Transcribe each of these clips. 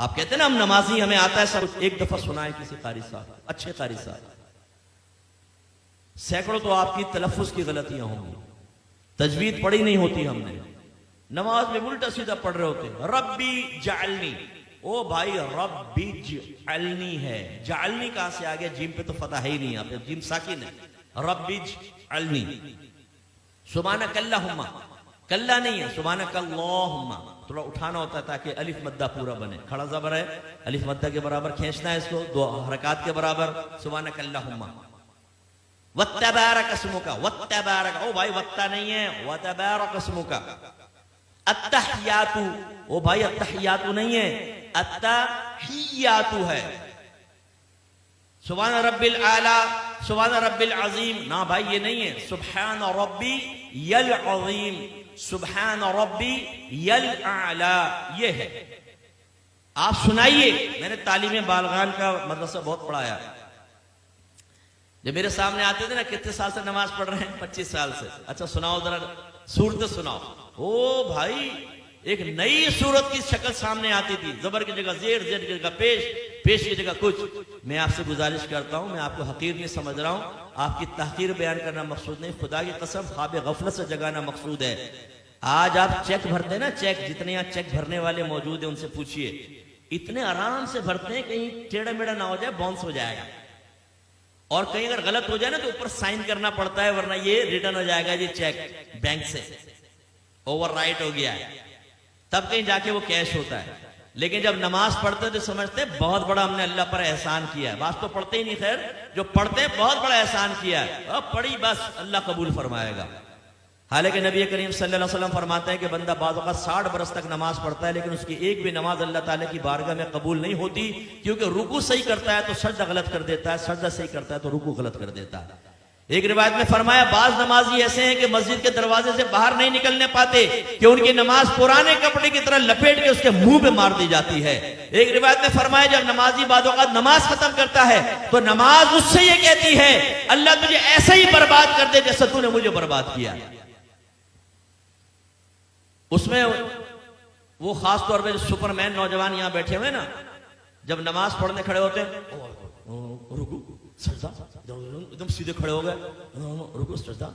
آپ کہتے ہیں نا ہم نمازی ہمیں آتا ہے سب کچھ، ایک دفعہ سنائے کسی قاری صاحب، اچھے قاری صاحب، سینکڑوں تو آپ کی تلفظ کی غلطیاں ہوں گی، تجوید پڑھی نہیں ہوتی ہم نے، نماز میں الٹا سیدھا پڑھ رہے ہوتے ہیں، ربی جعلنی، او بھائی ربی جعلنی ہے، جعلنی کہاں سے آگیا؟ جیم پہ تو فتح ہے ہی نہیں، آپ جیم ساکن ہے، ربی جعلنی، سبحانک اللہم، کلہ نہیں ہے، سبحانک اللہم، تھوڑا اٹھانا ہوتا ہے تاکہ الف مدہ پورا بنے، کھڑا زبر ہے، الف مدہ کے برابر کھینچنا ہے اس کو، دو حرکات کے برابر، سبحانک اللہم، وَتَّبَارَكَ اسْمُكَ، وَتَّبَارَكَ، او بھائی وَتَّا نہیں ہے، وَتَبَارَكَ اسْمُكَ، التحیات، او بھائی التحیات نہیں ہے، التحیات ہے، سبحان رب العالی، سبحان رب العظیم، نا بھائی یہ نہیں ہے، سبحان ربی العظیم، سبحان ربی الاعلی، یہ ہے۔ آپ سنائیے، میں نے تعلیم بالغان کا مدرسہ بہت پڑھایا، جب میرے سامنے آتے تھے نا، کتنے سال سے نماز پڑھ رہے ہیں؟ 25 سال سے، اچھا سناؤ ذرا صورت سناؤ، او بھائی ایک نئی صورت کی شکل سامنے آتی تھی، زبر کی جگہ زیر، زیر کی جگہ پیش، پیش کی جگہ کچھ۔ میں آپ سے گزارش کرتا ہوں، میں آپ کو حقیر نہیں سمجھ رہا ہوں، آپ کی تحقیر بیان کرنا مقصود نہیں، خدا کی قسم خواب غفلت سے جگانا مقصود ہے۔ آج آپ چیک بھرتے ہیں نا، چیک، جتنے یہاں چیک بھرنے والے موجود ہیں ان سے پوچھئے، اتنے آرام سے بھرتے ہیں کہیں ٹیڑھا میڑھا نہ ہو جائے، باؤنس ہو جائے گا، اور کہیں اگر غلط ہو جائے نا تو اوپر سائن کرنا پڑتا ہے، ورنہ یہ ریٹرن ہو جائے گا جی چیک بینک سے اوور رائٹ ہو گیا ہے، تب کہیں جا کے وہ کیش ہوتا ہے۔ لیکن جب نماز پڑھتے ہیں تو سمجھتے ہیں بہت بڑا ہم نے اللہ پر احسان کیا ہے، بعض تو پڑھتے ہی نہیں، خیر جو پڑھتے ہیں بہت بڑا احسان کیا ہے، اب پڑھی بس اللہ قبول فرمائے گا۔ حالانکہ نبی کریم صلی اللہ علیہ وسلم فرماتے ہیں کہ بندہ بعض اوقات 60 برس تک نماز پڑھتا ہے لیکن اس کی ایک بھی نماز اللہ تعالیٰ کی بارگاہ میں قبول نہیں ہوتی، کیونکہ رکوع صحیح کرتا ہے تو سجدہ غلط کر دیتا ہے، سجدہ صحیح کرتا ہے تو رکوع غلط کر دیتا ہے۔ ایک روایت میں فرمایا بعض نمازی ایسے ہیں کہ مسجد کے دروازے سے باہر نہیں نکلنے پاتے کہ ان کی نماز پرانے کپڑے کی طرح لپیٹ کے اس کے منہ پہ مار دی جاتی ہے۔ ایک روایت میں فرمایا جب نمازی بعض اوقات نماز ختم کرتا ہے تو نماز اس سے یہ کہتی ہے اللہ تجھے ایسا ہی برباد کر دے جیسا تو نے مجھے برباد کیا۔ اس میں وہ خاص طور پہ سپر مین نوجوان یہاں بیٹھے ہوئے نا، جب نماز پڑھنے کھڑے ہوتے ہیں رکوع سجدہ، ایک دم سیدھے کھڑے ہو گئے، رکوع سجدہ،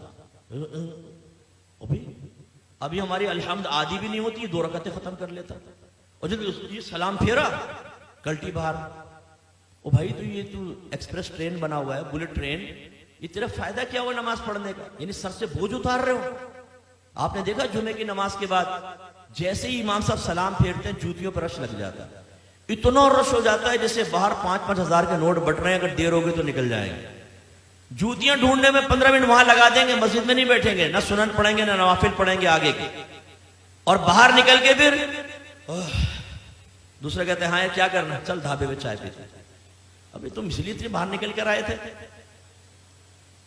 ابھی ہماری الحمد آدھی بھی نہیں ہوتی، 2 رکعتیں ختم کر لیتا، اور جب یہ سلام پھیرا کلٹی باہر، او بھائی تو یہ تو ایکسپریس ٹرین بنا ہوا ہے، بلٹ ٹرین، یہ تیرا فائدہ کیا ہوا نماز پڑھنے کا؟ یعنی سر سے بوجھ اتار رہے ہو۔ آپ نے دیکھا جمعے کی نماز کے بعد جیسے ہی امام صاحب سلام پھیرتے ہیں جوتیوں پر رش لگ جاتا ہے، اتنا رش ہو جاتا ہے جیسے باہر 5-5 ہزار کے نوٹ بٹ رہے ہیں، اگر دیر ہوگی تو نکل جائیں گے۔ جوتیاں ڈھونڈنے میں 15 منٹ وہاں لگا دیں گے، مسجد میں نہیں بیٹھیں گے، نہ سنن پڑھیں گے نہ نوافل پڑھیں گے آگے کے، اور باہر نکل کے پھر دوسرے کہتے ہیں ہاں کیا کرنا، چل ڈھابے میں چائے پیتے، ابھی تم اس لیے باہر نکل کر آئے تھے۔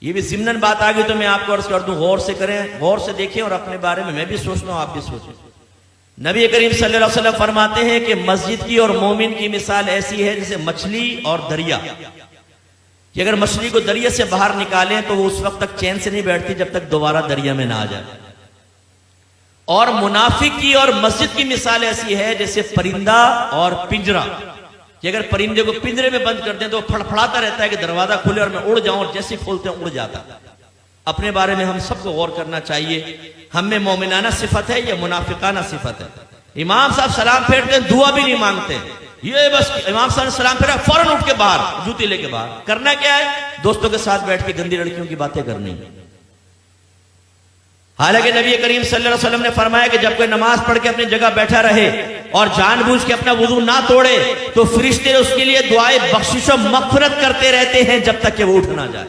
یہ بھی ضمناً بات آ گئی تو میں آپ کو عرض کر دوں، غور سے کریں، غور سے دیکھیں، اور اپنے بارے میں بھی سوچنا ہوں، آپ بھی سوچیں۔ نبی کریم صلی اللہ علیہ وسلم فرماتے ہیں کہ مسجد کی اور مومن کی مثال ایسی ہے جیسے مچھلی اور دریا، کہ اگر مچھلی کو دریا سے باہر نکالیں تو وہ اس وقت تک چین سے نہیں بیٹھتی جب تک دوبارہ دریا میں نہ آ جائے، اور منافق کی اور مسجد کی مثال ایسی ہے جیسے پرندہ اور پنجرہ، کہ اگر پرندے کو پنجرے میں بند کر دیں تو وہ پھڑپھڑاتا رہتا ہے کہ دروازہ کھلے اور میں اڑ جاؤں، اور جیسے کھولتے ہیں اڑ جاتا۔ اپنے بارے میں ہم سب کو غور کرنا چاہیے، ہم میں مومنانہ صفت ہے یا منافقانہ صفت ہے؟ امام صاحب سلام پھیرتے ہیں دعا بھی نہیں مانگتے، یہ بس امام صاحب نے سلام پھیرا فوراً اٹھ کے باہر، جوتی لے کے باہر، کرنا کیا ہے؟ دوستوں کے ساتھ بیٹھ کے گندی لڑکیوں کی باتیں کرنی۔ حالانکہ نبی کریم صلی اللہ علیہ وسلم نے فرمایا کہ جب کوئی نماز پڑھ کے اپنی جگہ بیٹھا رہے اور جان بوجھ کے اپنا وضو نہ توڑے تو فرشتے اس کے لیے دعائے بخشش و مغفرت کرتے رہتے ہیں جب تک کہ وہ اٹھ نہ جائے۔